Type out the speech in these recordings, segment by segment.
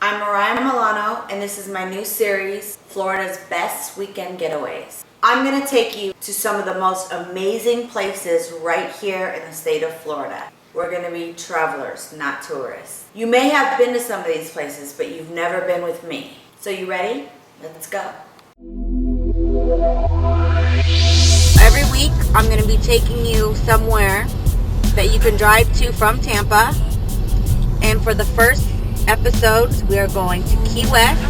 I'm Mariah Milano, and this is my new series, Florida's Best Weekend Getaways. I'm going to take you to some of the most amazing places right here in the state of Florida. We're going to be travelers, not tourists. You may have been to some of these places, but you've never been with me. So you ready? Let's go. Every week, I'm going to be taking you somewhere that you can drive to from Tampa. And for the first episodes, we are going to Key West.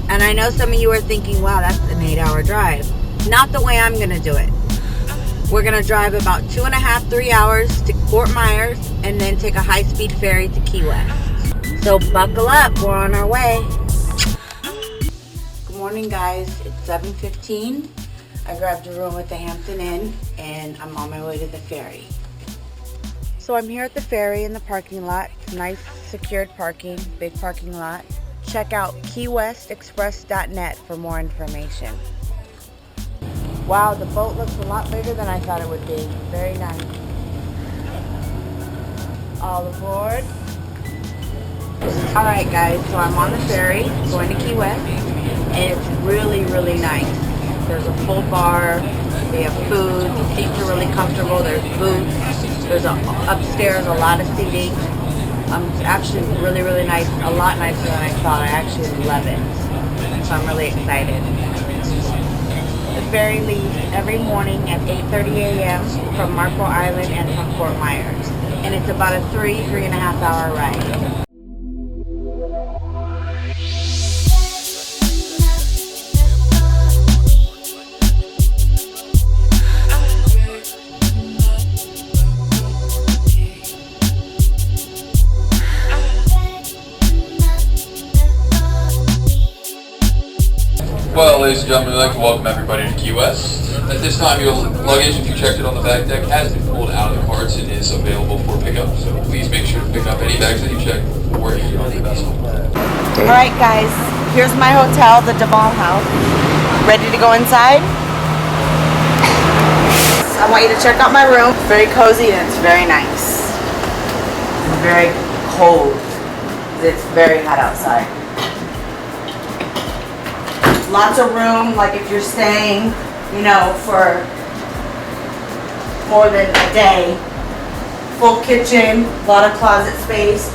And I know some of you are thinking, wow, that's an 8-hour drive. Not the way I'm going to do it. We're going to drive about 2.5, 3 hours to Fort Myers and then take a high-speed ferry to Key West. So buckle up, we're on our way. Good morning, guys. It's 7:15. I grabbed a room at the Hampton Inn and I'm on my way to the ferry. So I'm here at the ferry in the parking lot. It's nice, secured parking, big parking lot. Check out keywestexpress.net for more information. Wow, the boat looks a lot bigger than I thought it would be. Very nice. All aboard. Alright guys, so I'm on the ferry going to Key West and it's really, really nice. There's a full bar, they have food, the seats are really comfortable, there's booths, there's upstairs a lot of seating. It's actually really, really nice, a lot nicer than I thought. I actually love it, so I'm really excited. The ferry leaves every morning at 8:30 a.m. from Marco Island and from Fort Myers, and it's about a 3.5 hour ride. Well, ladies and gentlemen, we'd like to welcome everybody to Key West. At this time, your luggage, if you checked it on the back deck, has been pulled out of the carts and is available for pickup. So please make sure to pick up any bags that you checked before you get on the vessel. All right, guys, here's my hotel, the Duval house. Ready to go inside? I want you to check out my room. It's very cozy and it's very nice. It's very cold. It's very hot outside. Lots of room, like if you're staying, you know, for more than a day. Full kitchen, a lot of closet space,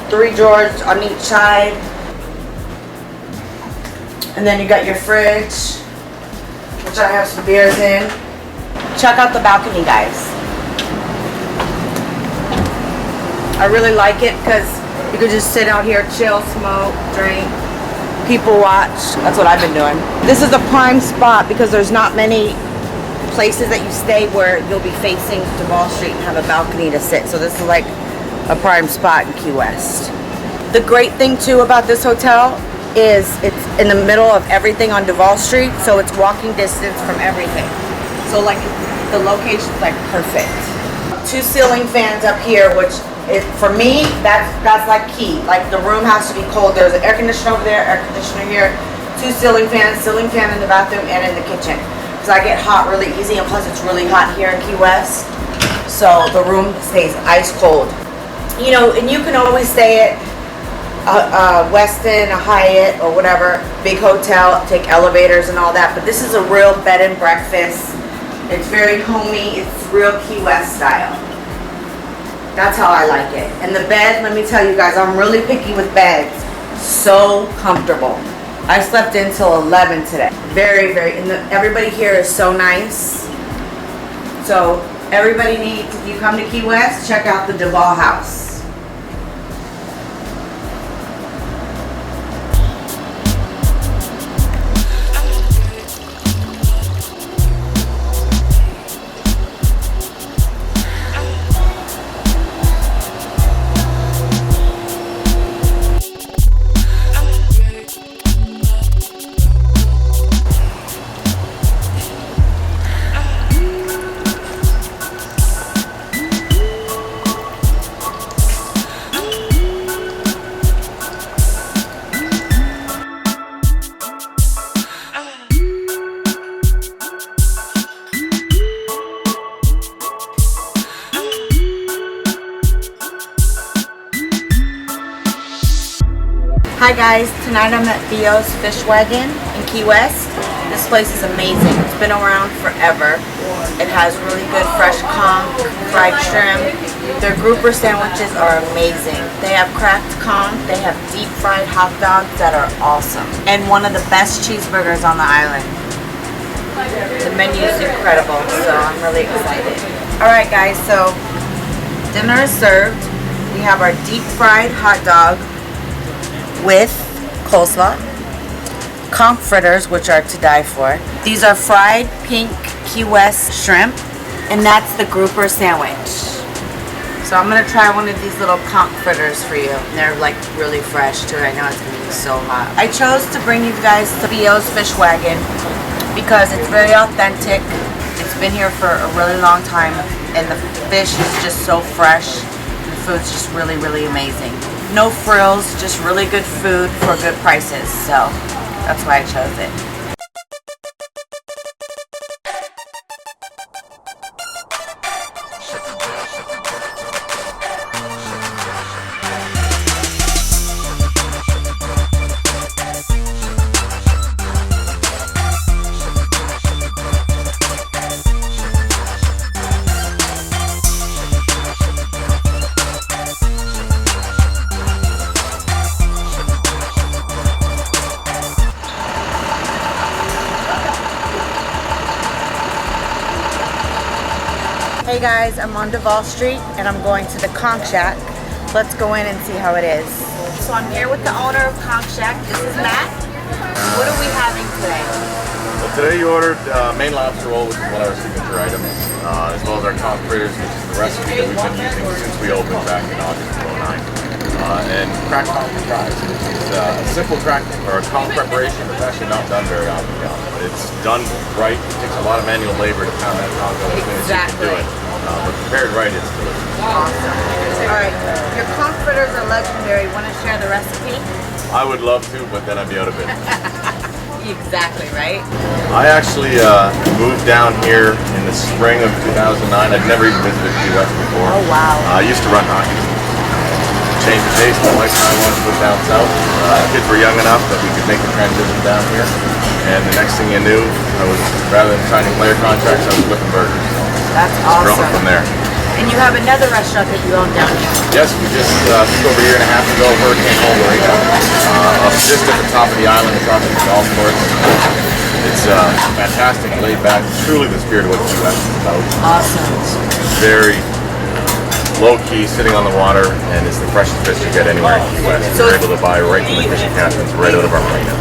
3 drawers on each side. And then you got your fridge, which I have some beers in. Check out the balcony, guys. I really like it because you could just sit out here, chill, smoke, drink. People watch. That's what I've been doing. This is a prime spot because there's not many places that you stay where you'll be facing Duval Street and have a balcony to sit. So this is like a prime spot in Key West. The great thing too about this hotel is it's in the middle of everything on Duval Street, so it's walking distance from everything. So like the location's like perfect. 2 ceiling fans up here, which for me, that's like key. Like the room has to be cold. There's an air conditioner over there, air conditioner here, 2 ceiling fan in the bathroom and in the kitchen. Because I get hot really easy, and plus it's really hot here in Key West. So the room stays ice cold. You know, and you can always stay at a Westin, a Hyatt, or whatever, big hotel, take elevators and all that. But this is a real bed and breakfast. It's very homey. It's real Key West style. That's how I like it. And the bed, let me tell you guys, I'm really picky with beds. So comfortable. I slept in till 11 today. Very, and everybody here is so nice. So everybody needs, if you come to Key West, check out the Duval house. Hi guys, tonight I'm at Theo's Fish Wagon in Key West. This place is amazing. It's been around forever. It has really good fresh conch, fried shrimp. Their grouper sandwiches are amazing. They have cracked conch, they have deep fried hot dogs that are awesome. And one of the best cheeseburgers on the island. The menu is incredible, so I'm really excited. Alright guys, so dinner is served. We have our deep fried hot dog with coleslaw, conch fritters, which are to die for. These are fried pink Key West shrimp, and that's the grouper sandwich. So I'm gonna try one of these little conch fritters for you. They're like really fresh too. I know it's gonna be so hot. I chose to bring you guys to Theo's Fish Wagon because it's very authentic. It's been here for a really long time, and the fish is just so fresh. The food's just really, really amazing. No frills, just really good food for good prices. So that's why I chose it. Hey guys, I'm on Duval Street and I'm going to the Conch Shack. Let's go in and see how it is. So I'm here with the owner of Conch Shack. This is Matt. What are we having today? Well, today you ordered main lobster roll, which is one of our signature items, as well as our conch fritters, which is the recipe that we've been using since we opened back in August of 2009. And cracked conch fries, which is a simple crack or a conch preparation. It's actually not done very often, but it's done right. It takes a lot of manual labor to pound that conch out as soon as you can do it. But prepared right, it's delicious. Awesome. All right, your conch fritters are legendary. Want to share the recipe? I would love to, but then I'd be out of business. Exactly, right? I actually moved down here in the spring of 2009. I'd never even visited Key West before. Oh, wow. I used to run hockey. Changed the taste. My wife and I wanted to move down south. Kids were young enough that we could make the transition down here. And the next thing you knew, rather than signing player contracts, I was flipping burgers. That's awesome. Growing from there. And you have another restaurant that you own down here. Yes, we just took over a year and a half ago, Hurricane Hole, Bonita, up just at the top of the island, across from the golf course. It's fantastic, laid back. It's truly the spirit of what Key West is about. Awesome. It's very low key, sitting on the water, and it's the freshest fish you get anywhere in Key West. So we're able to buy right from the fishing captains, right out of our marina.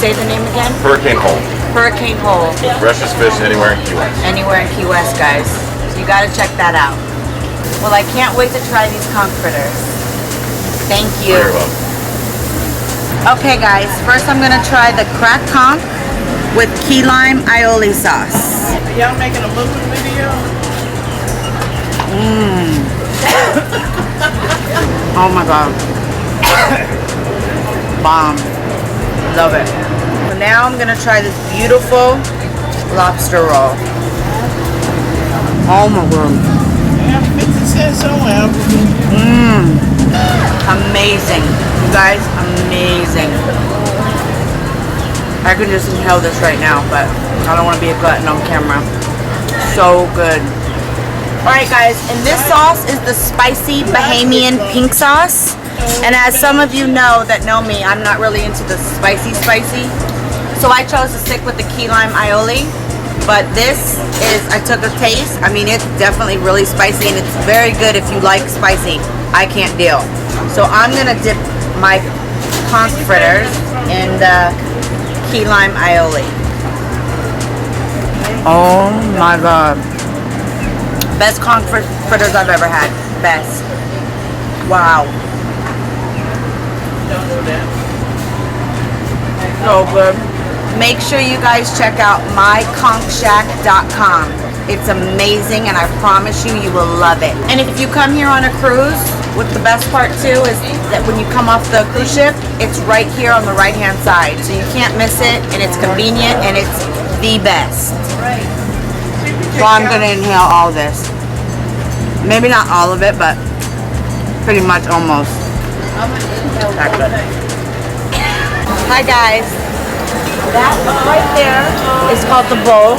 Say the name again? Hurricane Hole. Hurricane Hole. Freshest fish anywhere in Key West. Anywhere in Key West, guys. So you gotta check that out. Well, I can't wait to try these conch fritters. Thank you. Very well. Okay, guys. First, I'm gonna try the cracked conch with key lime aioli sauce. Y'all making a movie video? Oh my god. Bomb. Love it. So now I'm gonna try this beautiful lobster roll. Oh my god. Yeah, 50 cents somewhere. Amazing. You guys, amazing. I could just inhale this right now, but I don't want to be a glutton on camera. So good. Alright guys, and this sauce is the spicy Bahamian pink sauce. And as some of you know that know me, I'm not really into the spicy. So I chose to stick with the key lime aioli. But this is, I took a taste. I mean, it's definitely really spicy, and it's very good if you like spicy. I can't deal. So I'm gonna dip my conch fritters in the key lime aioli. Oh my god. Best conch fritters I've ever had. Best. Wow. So good. Make sure you guys check out myconchshack.com. It's amazing, and I promise you, you will love it. And if you come here on a cruise, what the best part too is that when you come off the cruise ship, it's right here on the right-hand side. So you can't miss it, and it's convenient, and it's the best. So I'm gonna inhale all this. Maybe not all of it, but pretty much almost. Not good. Hi guys. That right there is called the bowl.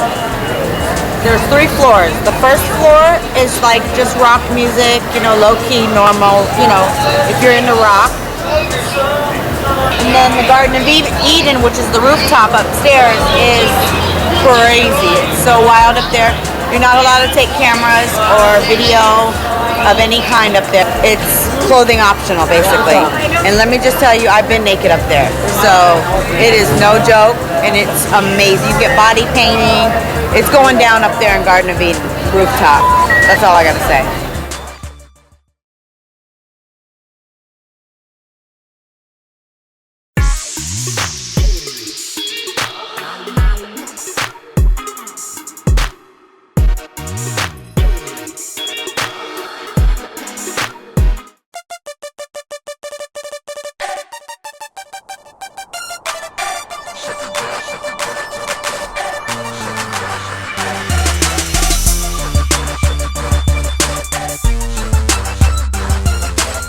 There's 3 floors. The first floor is like just rock music, you know, low key, normal, you know, if you're into rock. And then the Garden of Eden, which is the rooftop upstairs, is crazy. It's so wild up there. You're not allowed to take cameras or video of any kind up there. It's clothing optional, basically. And let me just tell you, I've been naked up there. So it is no joke, and it's amazing. You get body painting. It's going down up there in Garden of Eden rooftop. That's all I gotta say.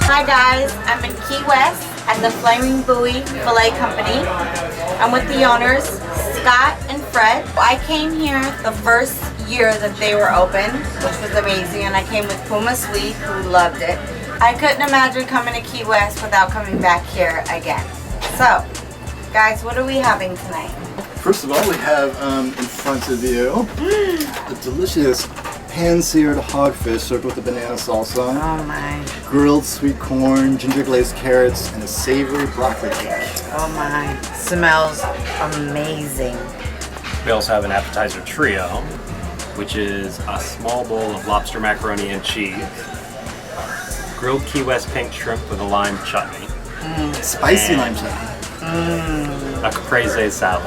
Hi guys, I'm in Key West at the Flaming Buoy Filet Company. I'm with the owners, Scott and Fred. I came here the first year that they were open, which was amazing, and I came with Puma Sweet, who loved it. I couldn't imagine coming to Key West without coming back here again. So, guys, what are we having tonight? First of all, we have in front of you a delicious pan-seared hogfish served with a banana salsa, Oh my, grilled sweet corn, ginger glazed carrots, and a savory broccoli cake. oh my, smells amazing. We also have an appetizer trio, which is a small bowl of lobster macaroni and cheese, grilled Key West pink shrimp with a lime chutney, Spicy lime chutney. a caprese salad.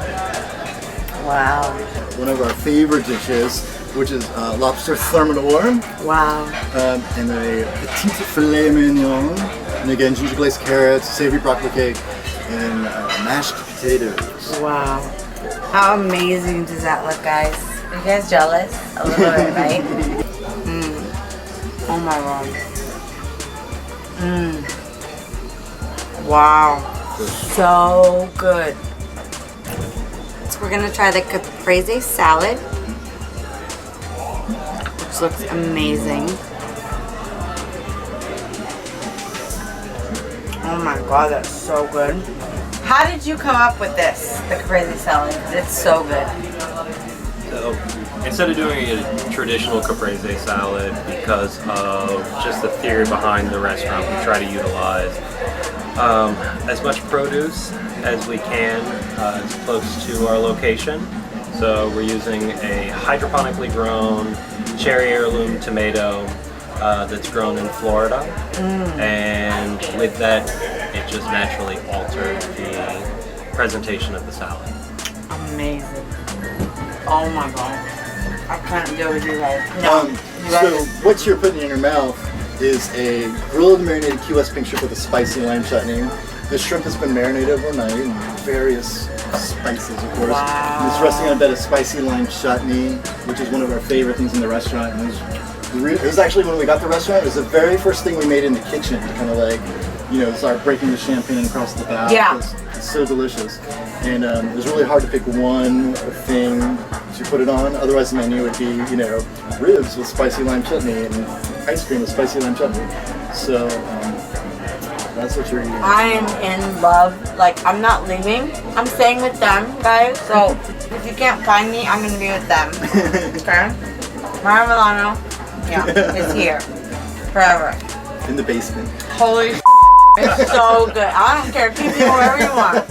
Wow, One of our favorite dishes, which is lobster Thermidor, wow. and a petite filet mignon, and again ginger glazed carrots, savory broccoli cake, and mashed potatoes. Wow. How amazing does that look, guys? Are you guys jealous? A little bit, right? Oh my god. Wow. So good. So we're gonna try the Caprese Salad, which looks amazing. Oh my god, that's so good. How did you come up with this, the Caprese Salad? 'Cause it's so good. So instead of doing a traditional caprese salad, because of just the theory behind the restaurant, we try to utilize as much produce as we can as close to our location. So we're using a hydroponically grown cherry heirloom tomato that's grown in Florida, and with that it just naturally altered the presentation of the salad. Amazing. Oh my god. I can't deal with you guys. No. You guys So what you're putting in your mouth is a grilled marinated Key West pink shrimp with a spicy lime chutney. The shrimp has been marinated overnight in various spices, of course. Wow. And it's resting on a bed of spicy lime chutney, which is one of our favorite things in the restaurant. And it was actually, when we got the restaurant, it was the very first thing we made in the kitchen to kind of like, you know, start breaking the champagne across the bow. Yeah. It's so delicious. And it was really hard to pick one thing to put it on. Otherwise the menu would be, you know, ribs with spicy lime chutney and ice cream with spicy lime chutney. So that's what you're eating. I am in love. Like, I'm not leaving. I'm staying with them, guys. So if you can't find me, I'm gonna be with them. Okay? Mariah Milano, yeah, is here forever. In the basement. Holy it's so good. I don't care. Keep me wherever you want.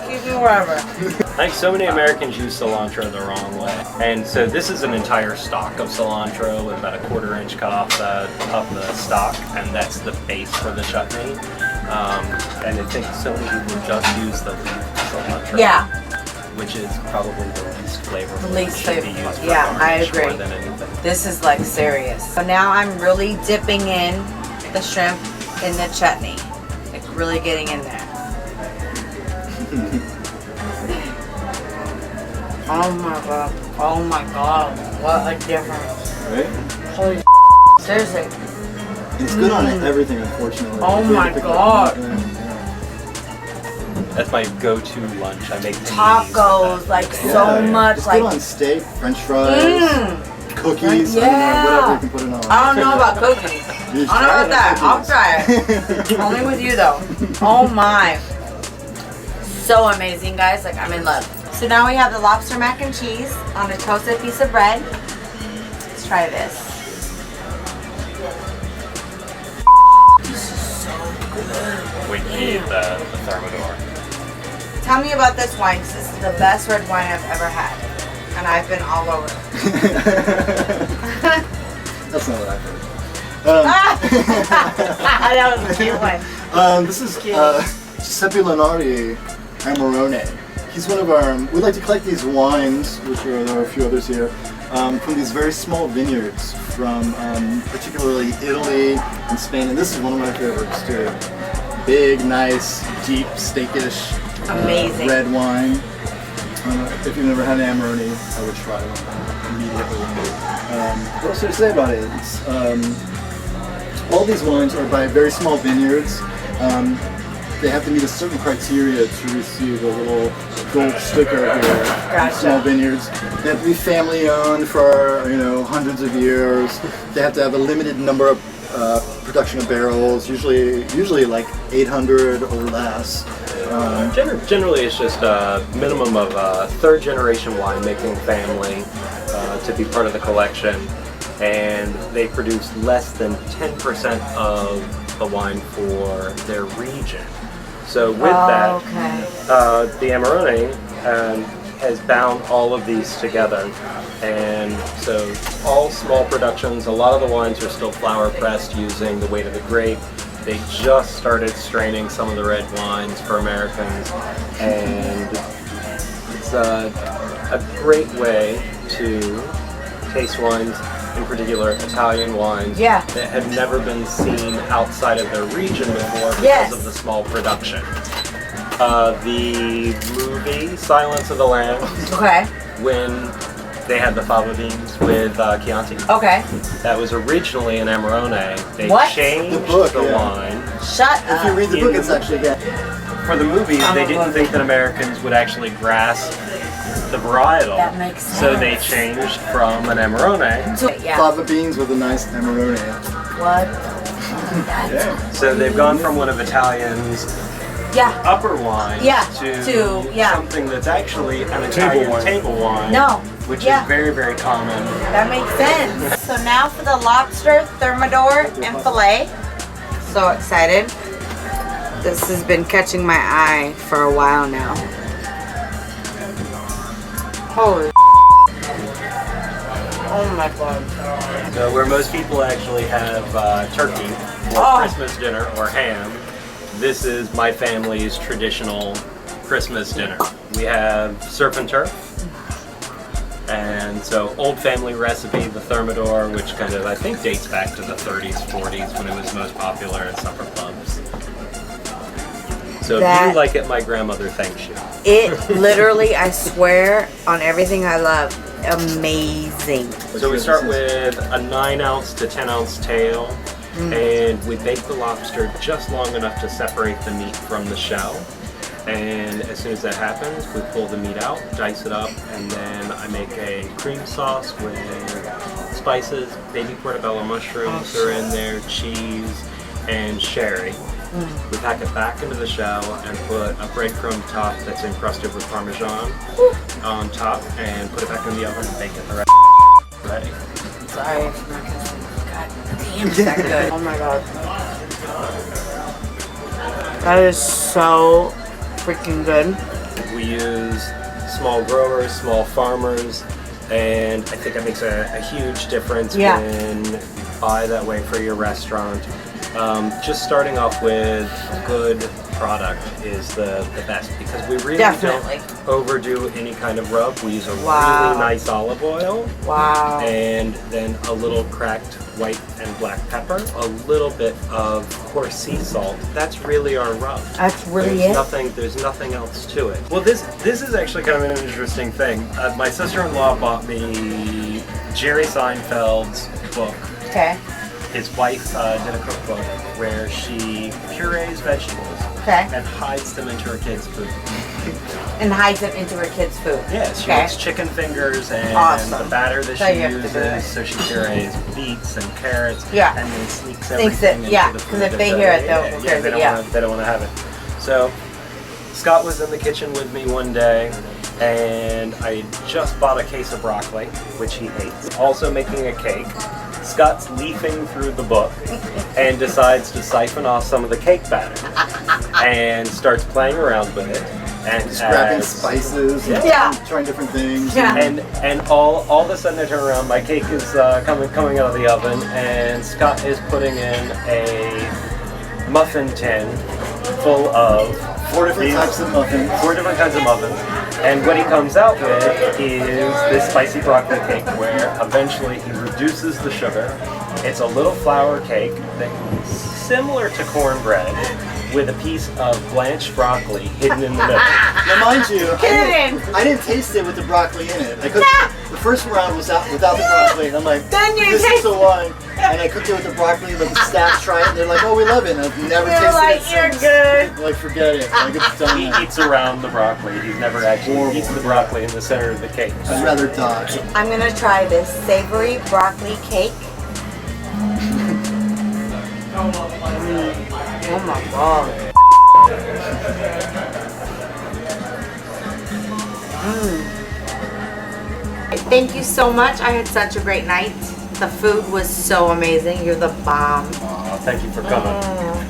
Keep me wherever. I think so many Americans use cilantro the wrong way. And so this is an entire stalk of cilantro with about a 1/4 inch cut off the stalk, and that's the base for the chutney. And I think so many people just use the leaf cilantro. Yeah. Which is probably the least flavorful. The least Should be flavorful. used for Yeah, I garnish agree. more than anything. This is like serious. So now I'm really dipping in the shrimp in the chutney. Like really getting in there. Oh my god. Oh my god. What a difference. Right? Holy seriously. It's good on everything, unfortunately. Oh It's weird my to pick God. up. That's my go-to lunch. I make Tacos, like so much, It's like good on steak, French fries, cookies. Yeah. I don't know, whatever you can put it on. I don't know about cookies. You I don't know about that. I'll try it. it. Only with you though. Oh my. So amazing, guys. Like, I'm in love. So now we have the lobster mac and cheese on a toasted piece of bread. Let's try this. We need the Thermidor. Tell me about this wine, 'cause this is the best red wine I've ever had. And I've been all over. That's not what I've heard. That was a cute one. This is Giuseppe Lenardi Amarone. He's one of our. We like to collect these wines, which there are a few others here, from these very small vineyards from particularly Italy and Spain. And this is one of my favorites too. Big, nice, deep, steakish, Amazing. red wine. If you've never had an Amarone, I would try one immediately. What else to say about it? It's, all these wines are by very small vineyards. They have to meet a certain criteria to receive a little gold sticker here. Gotcha. Small vineyards. They have to be family owned for hundreds of years. They have to have a limited number of production of barrels, usually like 800 or less. Generally, it's just a minimum of a third-generation winemaking family to be part of the collection, and they produce less than 10% of the wine for their region. So with that, the Amarone has bound all of these together, and so all small productions. A lot of the wines are still flower pressed using the weight of the grape. They just started straining some of the red wines for Americans, and it's a great way to taste wines, in particular Italian wines, that have never been seen outside of their region before because of the small production. The movie Silence of the Lambs, when they had the fava beans with Chianti. That was originally an Amarone. They changed the wine. Shut up. If you read the book, it's actually For the movie, they didn't think that Americans would actually grasp the varietal. That makes sense. So they changed from an Amarone. Fava beans with a nice Amarone. What? So they've gone from one of Italian's upper wine to something that's actually an Italian table wine. Which is very, very common. That makes sense. So now for the lobster, Thermidor, and Filet. So excited. This has been catching my eye for a while now. Holy oh my God. So where most people actually have turkey or Christmas dinner or ham, this is my family's traditional Christmas dinner. We have surf and turf. And so old family recipe, the Thermidor, which kind of I think dates back to the 30s, 40s when it was most popular in supper clubs. So if you like it, my grandmother thanks you. It literally, I swear on everything I love, amazing. So we start with a 9-ounce to 10-ounce tail, and we bake the lobster just long enough to separate the meat from the shell. And as soon as that happens, we pull the meat out, dice it up, and then I make a cream sauce with spices, baby portobello mushrooms are in there, cheese, and sherry. We pack it back into the shell and put a breadcrumb top that's encrusted with Parmesan on top, and put it back in the oven and bake it. The rest ready. Sorry, God damn, is that good? Oh my God. That is so freaking good. We use small growers, small farmers, and I think it makes a huge difference when you buy that way for your restaurant. Just starting off with good product is the best, because we really don't overdo any kind of rub. We use a really nice olive oil, and then a little cracked white and black pepper, a little bit of coarse sea salt. That's really our rub. That's really There's nothing else to it. Well, this is actually kind of an interesting thing. My sister-in-law bought me Jerry Seinfeld's book. his wife did a cookbook where she purees vegetables Okay. and hides them into her kids' food. And hides it into her kids' food. Yeah, she Okay. makes chicken fingers and Awesome. the batter that So she you have to do it. uses. So she purees beets and carrots. Yeah. And then sneaks Sneaks it, everything yeah, into the 'cause food. if they that hear it, they'll go they crazy, don't yeah. wanna, they don't want to have it. So Scott was in the kitchen with me one day, and I just bought a case of broccoli, which he hates. Also making a cake. Scott's leafing through the book and decides to siphon off some of the cake batter and starts playing around with it. And Just grabbing as- spices and Yeah. trying different things. Yeah. and all of a sudden I turn around, my cake is coming out of the oven, and Scott is putting in a muffin tin full of 4 different types of muffins. 4 different kinds of muffins. And what he comes out with is this spicy broccoli cake, where eventually he reduces the sugar. It's a little flour cake that is similar to cornbread, with a piece of blanched broccoli hidden in the middle. Now, mind you, Kidding. I didn't taste it with the broccoli in it. I cooked, the first round was out without the broccoli, and I'm like, Then you this is taste the one. And I cooked it with the broccoli, but the staff try it, and they're like, oh, we love it. And I've never You're tasted like, it you're since. good. I'm like, forget it. Like, it's done. He eats around the broccoli. He's never actually eats the broccoli in the center of the cake. I'd rather die. I'm gonna try this savory broccoli cake. Oh my god. Thank you so much. I had such a great night. The food was so amazing. You're the bomb. Aw, thank you for coming.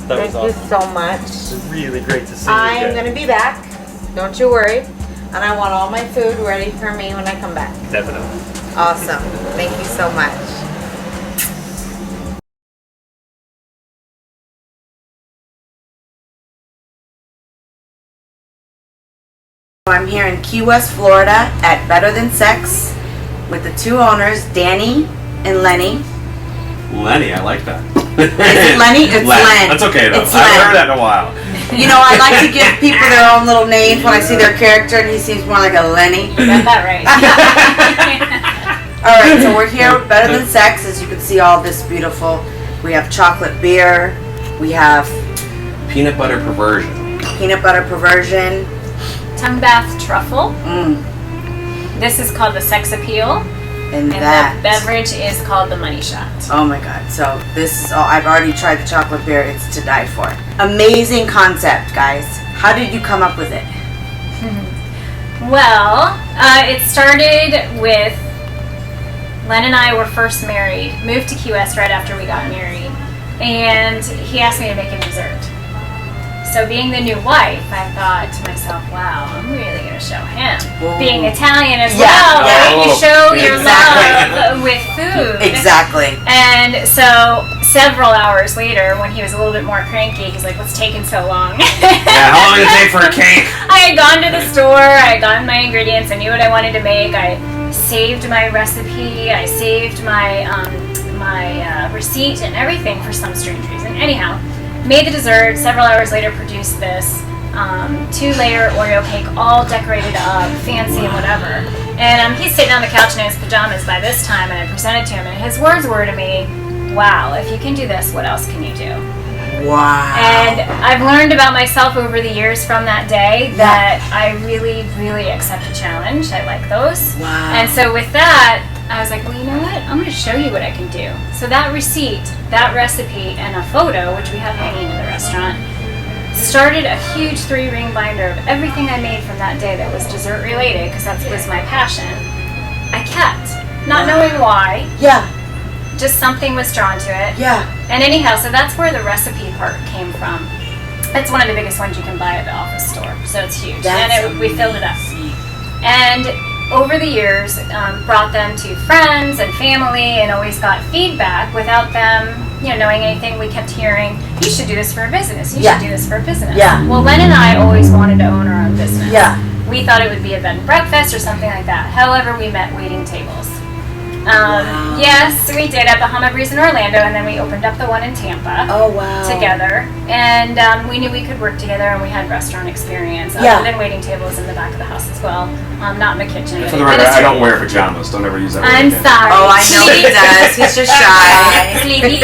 That Thank was awesome. you so much. It's really great to see you I'm again. gonna be back. Don't you worry. And I want all my food ready for me when I come back. Definitely. Awesome. Thank you so much. I'm here in Key West, Florida at Better Than Sex with the 2 owners, Danny and Lenny. Lenny, I like that. Is it Lenny? It's Len. That's okay though. It's I haven't Len. heard that in a while. You know, I like to give people their own little names when I see their character, and he seems more like a Lenny. You got that right. All right, so we're here with Better Than Sex. As you can see, all this beautiful. We have chocolate beer. We have Peanut butter perversion. peanut butter perversion. Tongue bath truffle. Mm, This is called the sex appeal. and And that. the beverage is called the money shot. Oh my god. So this is all. I've already tried the chocolate beer. It's to die for. Amazing concept, guys. How did you come up with it? Well, it started with Len and I were first married, moved to Key West right after we got married, and he asked me to make him dessert. So being the new wife, I thought to myself, wow, I'm really going to show him. Ooh. Being Italian as Yeah, well, yeah. right? You show your Exactly. love with food. Exactly. And so several hours later, when he was a little bit more cranky, he's like, what's taking so long? Yeah, how long did it take for a cake? I had gone to the store, I had gotten my ingredients, I knew what I wanted to make, I saved my recipe, I saved my receipt and everything for some strange reason. Anyhow, made the dessert, several hours later produced this 2-layer Oreo cake, all decorated up, fancy and whatever. And he's sitting on the couch in his pajamas by this time, and I presented to him, and his words were to me, wow, if you can do this, what else can you do? Wow. And I've learned about myself over the years from that day that I really, really accept a challenge. I like those. Wow. And so with that, I was like, well, you know what? I'm going to show you what I can do. So that receipt, that recipe, and a photo, which we have hanging in the restaurant, started a huge 3-ring binder of everything I made from that day that was dessert related, because that was my passion. I kept, not knowing why, Yeah. just something was drawn to it. Yeah. And anyhow, so that's where the recipe part came from. It's one of the biggest ones you can buy at the office store, so it's huge. We filled it up. And over the years, brought them to friends and family, and always got feedback without them, knowing anything. We kept hearing, "You should do this for a business. You Yeah. should do this for a business." Yeah. Well, Len and I always wanted to own our own business. Yeah. We thought it would be a bed and breakfast or something like that. However, we met waiting tables. Yes, we did at Bahama Breeze in Orlando, and then we opened up the one in Tampa. Oh wow. Together, and we knew we could work together, and we had restaurant experience. Yeah. And then waiting tables in the back of the house as well, not in the kitchen. For the record, I don't wear pajamas. Don't ever use that word I'm again. sorry. Oh, I know he does. He's just shy. Sleepy.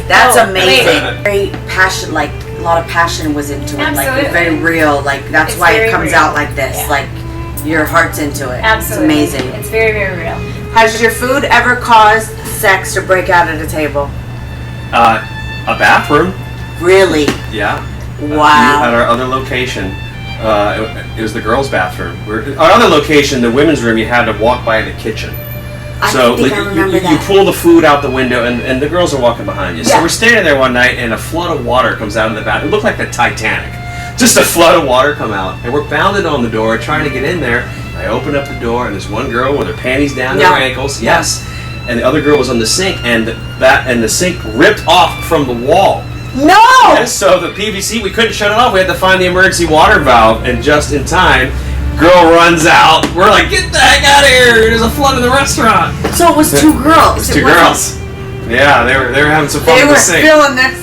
That's Oh, amazing. Very passion, like a lot of passion was into it. Like Absolutely. it's very real. Like that's It's why it very comes real. out like this. Yeah. Like your heart's into it. Absolutely. It's amazing. It's very, very real. Has your food ever caused sex to break out at a table? A bathroom. Really? Yeah. Wow. At our other location, it was the girls' bathroom. Our other location, the women's room, you had to walk by the kitchen. I So think like, I remember you that. pull the food out the window, and the girls are walking behind you. So Yeah. we're standing there one night, and a flood of water comes out of the bathroom. It looked like the Titanic. Just a flood of water come out, and we're pounding on the door, trying to get in there. I open up the door, and there's one girl with her panties down to Yeah. her ankles. Yes. And the other girl was on the sink, and the sink ripped off from the wall. No! And so the PVC, we couldn't shut it off. We had to find the emergency water valve, and just in time, girl runs out. We're like, get the heck out of here! There's a flood in the restaurant. So it was two girls. It was two wasn't- girls. Yeah, they were having some fun They with were the sink. feeling this.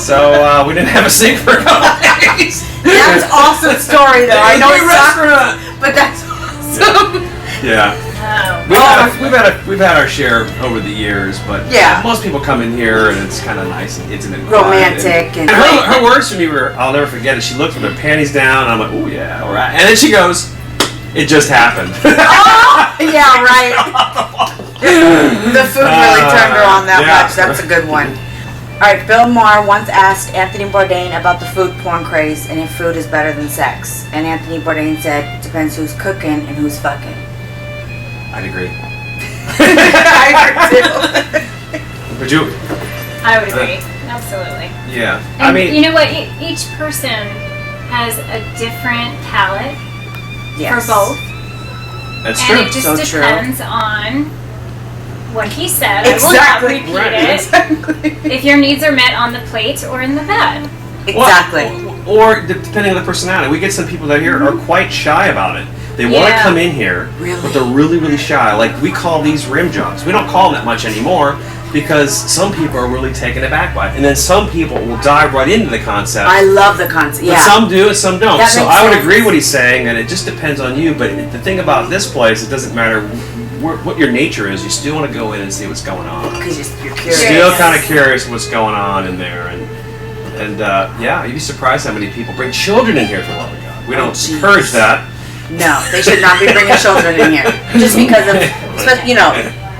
So we didn't have a sink for a couple days. That's awesome story though. I know Great it's not, restaurant. but that's awesome. Yeah. Oh. We've had our share over the years, but Yeah. most people come in here and it's kind of nice and intimate, and Romantic quiet. and- Her words to me were, I'll never forget it. She looked with her panties down. I'm like, oh yeah, all right. And then she goes, it just happened. Oh, yeah, right. The food really turned her on that Yeah. much. That's a good one. All right, Bill Maher once asked Anthony Bourdain about the food porn craze and if food is better than sex. And Anthony Bourdain said, depends who's cooking and who's fucking. I'd agree. I agree too. Would you? I would agree. Absolutely. Yeah. And I mean, you know what? Each person has a different palate Yes. for both, that's and true. it just So true. depends on what he said. Exactly. I will not repeat it. Exactly. If your needs are met on the plate or in the bed. Exactly. Or depending on the personality. We get some people that here are quite shy about it. They want to Yeah. come in here, Really? but they're really, really shy. Like, we call these rim jobs. We don't call them that much anymore because some people are really taken aback by it. And then some people will dive right into the concept. I love the concept. But Yeah. some do and some don't. That So makes I would sense. agree what he's saying, and it just depends on you. But the thing about this place, it doesn't matter what your nature is. You still want to go in and see what's going on. Because you're curious. Still kind of curious what's going on in there, and yeah, you'd be surprised how many people bring children in here for the love of God. We don't jeez. encourage that. No, they should not be bringing children in here. Just because of, you know,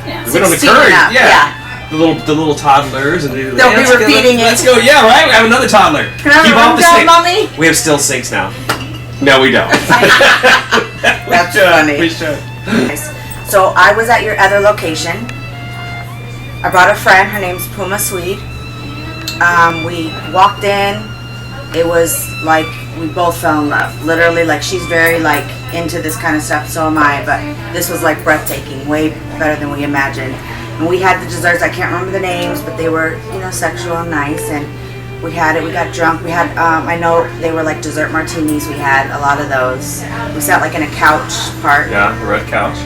Yeah. We don't 16 encourage. and up, Yeah. The little toddlers and They'll be repeating it. Let's go. Yeah, right. We have another toddler. Can I have Keep a off room the down, sink. Mommy? We have still sinks now. No, we don't. That's should. funny. We should. So I was at your other location. I brought a friend. Her name's Puma Swede. We walked in. It was like we both fell in love. Literally, like she's very like into this kind of stuff. So am I. But this was like breathtaking. Way better than we imagined. And we had the desserts. I can't remember the names, but they were sexual and nice. And we had it. We got drunk. We had I know they were like dessert martinis. We had a lot of those. We sat like in a couch part. Yeah, the red couch.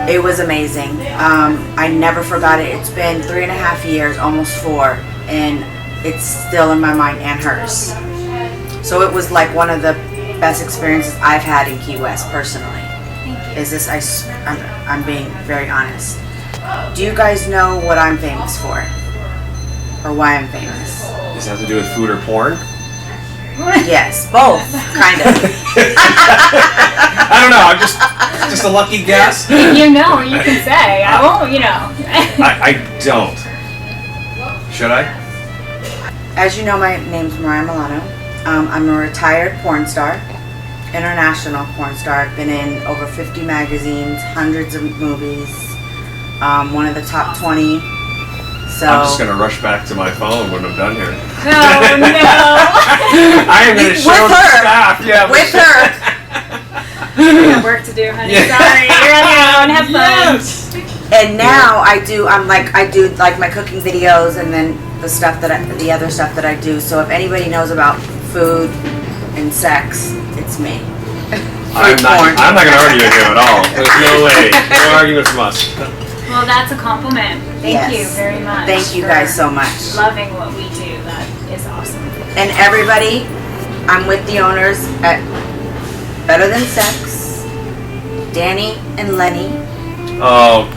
It was amazing. I never forgot it. It's been 3.5 years, almost 4, and it's still in my mind and hers. So it was like one of the best experiences I've had in Key West personally. Is this? I'm being very honest. Do you guys know what I'm famous for, or why I'm famous? Does it have to do with food or porn? Yes, both, kind of. I don't know. I'm just a lucky guess. If you know, you can say. I won't, I don't. Should I? As you know, my name's Mariah Milano. I'm a retired porn star, international porn star. I've been in over 50 magazines, hundreds of movies, one of the top 20. So I'm just gonna rush back to my phone when I'm done here. Oh no. I am gonna show With the her. staff. Yeah, with her. You got work to do, honey. Yeah. Sorry. You're on your own. Have fun. Yes. And now I do my cooking videos and then the other stuff that I do. So if anybody knows about food and sex, it's me. I'm not going to argue with him at all. There's no way. No arguments from us. Well, that's a compliment. Thank you very much. Thank you guys so much. Loving what we do. That is awesome. And everybody, I'm with the owners at Better Than Sex, Danny and Lenny. Oh,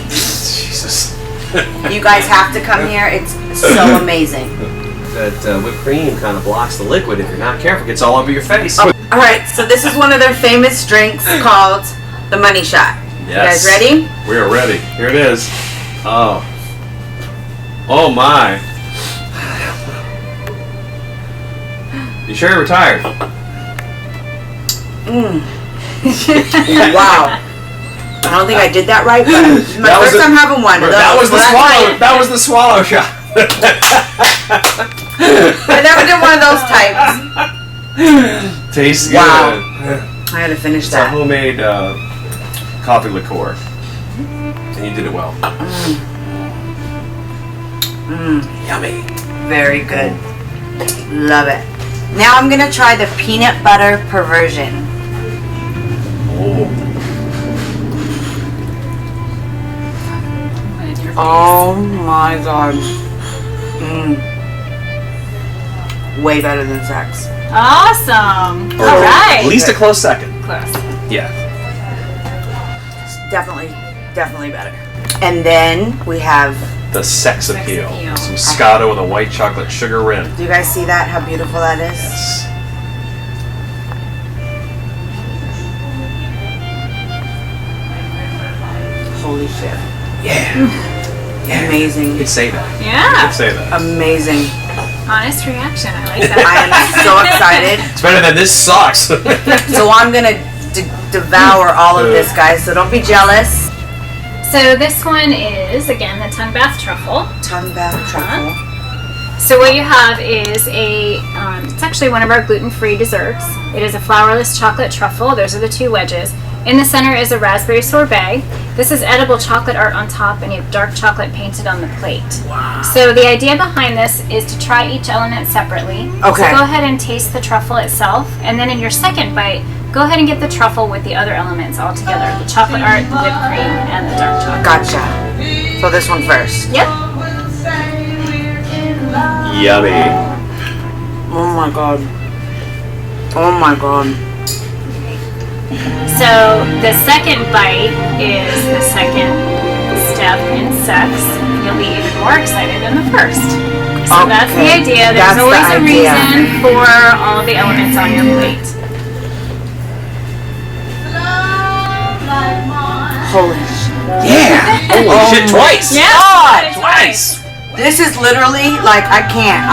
Jesus. You guys have to come here. It's so amazing. That whipped cream kind of blocks the liquid. If you're not careful, it gets all over your face. All right, so this is one of their famous drinks called the Money Shot. Yes. You guys ready? We are ready. Here it is. Oh. Oh my. You sure you're retired? Wow. I don't think I did that right, but it's my first time having one. That was the swallow. That was the swallow shot. I never did one of those types. Tastes good. Wow. I had to finish It's a that. homemade coffee liqueur. And you did it well. Yummy. Very good. Love it. Now I'm gonna try the peanut butter perversion. Oh my god. Way better than sex. Awesome. All right. At least a close second. Close. Yeah. Definitely better. And then we have, The sex appeal. appeal. Some Moscato with a white chocolate sugar rim. do you guys see that? How beautiful that is? Yes. Holy shit. Yeah. Amazing. You could say that. You Yeah. could say that. Amazing. Honest reaction. I like I that. am so excited. It's better than this sucks. So I'm gonna devour all of this, guys, so don't be jealous. So this one is, again, the tongue bath truffle. Tongue bath truffle. So what you have is it's actually one of our gluten-free desserts. It is a flourless chocolate truffle. Those are the two wedges. In the center is a raspberry sorbet. This is edible chocolate art on top, and you have dark chocolate painted on the plate. Wow. So the idea behind this is to try each element separately. Okay. So go ahead and taste the truffle itself, and then in your second bite, go ahead and get the truffle with the other elements all together. The chocolate art, the whipped cream, and the dark chocolate. Gotcha. So this one first. Yep. Yummy. Oh my god. Oh my god. So the second bite is the second step in sex. You'll be even more excited than the first. So that's the Okay. idea. There's That's the always a idea. reason for all the elements on your plate. Holy shit. Yeah. Holy shit, twice. Yeah. God, Twice. This is literally like I can't.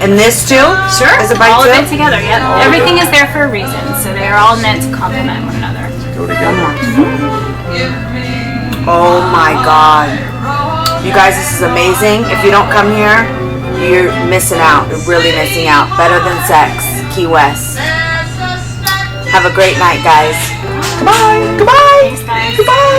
And this too? Sure. Is it bite all too? of it together. Yep. Everything is there for a reason. So they are all meant to complement one another. Go together. Oh my god. You guys, this is amazing. If you don't come here, you're missing out. You're really missing out. Better Than Sex, Key West. Have a great night, guys. Goodbye. Goodbye. Thanks, guys. Goodbye.